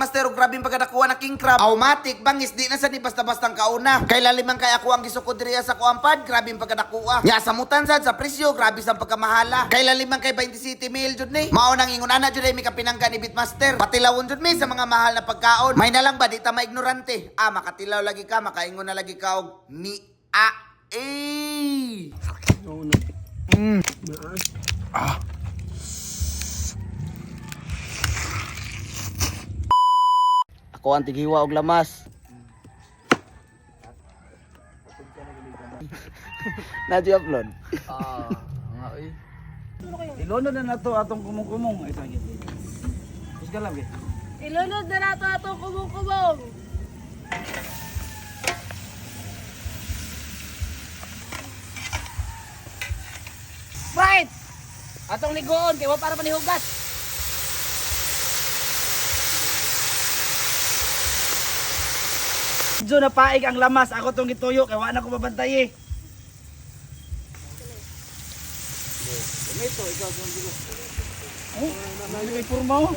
Master, og grabe pagkadakuha na king crab. Automatic bangis di na sa ni basta-bastang kauna. Kay lalimang kay ako ang gisukod diriya sa kuampad, grabe pagkadakuha. Nya samutan sad sa presyo, grabe sa pagkamahala. Kay lalimang kay 20 city mil jud ni. Mao nang ingon ana jud mi kapinangga ni Beatmaster. Patilawon jud mi sa mga mahal na pagkaon. May na lang ba di ta maignorante? Makatilaw lagi ka, makaingon na lagi ka og ni Ako ang tighiwa og lamas. Na-upload. Nga oy. Ilunod na nato atong kumong-kumong ay sagit. Kusga lang eh. Ilunod na nato atong kumong-kumong. Right! Atong ligoon kay wa para panihugas. Medyo napaig ang lamas, ako tong gituyo kay wa na ko mabantay eh. Ito, ikaw tong dulo. Oh, may purma oh.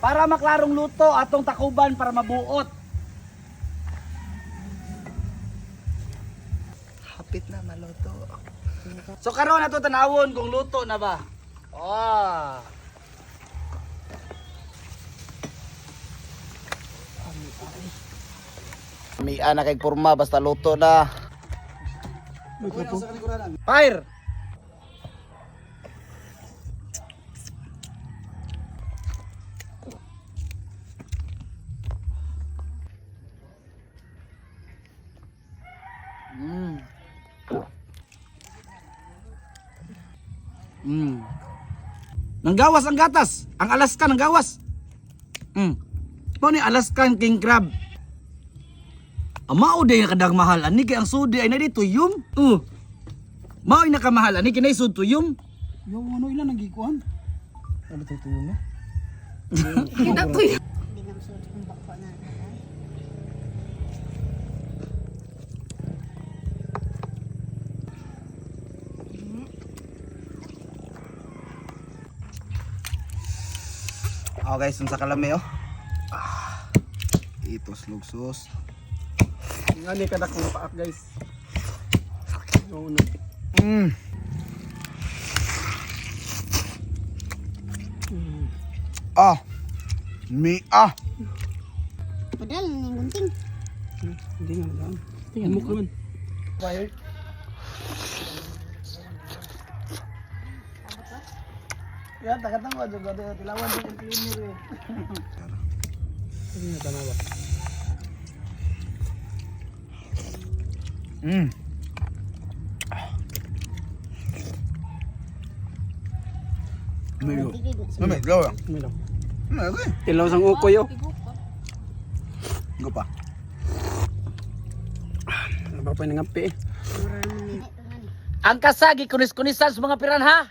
Para maklarong luto atong takuban para mabuot. Hapit na maluto. So karon nato tanawon kung luto na ba. Oh. May anak kay kurma basta luto na. Fire. Nanggawas ang gatas. Ang Alaska nanggawas. Mao ni Alaskan king crab. Mao day nakadag mahal ani kay ang sudi ay na dito tuyom. Mao ay nakamahal ani kinay sud tuyom. Yo ano ilan nagikuan? Ano to tuyom na? Kita tuyom. Guys, sa kalami Itos lugsos. Ngani kada kong paak guys. No. Padahal ning gunting. Hindi nga daan. Tingnan mo kaman. Fire. Ya, takatang ko juga ada tilawan di kuliner eh. Ini tanah ba? Melo. Melo. Melo. Melo. Tilaw sang ukoy yo. Go pa. Ano ba pa nangampi eh? Ang kasagi kunis-kunisan sa mga piranha.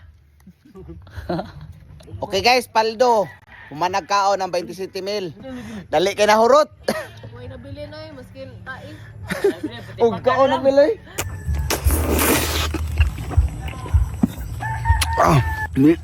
Okay guys, paldo. Humanag kaon ng 20 city mil. Dali kay nahurot. Way nabili na maskin tain. Ug kaon ng biloy. Ni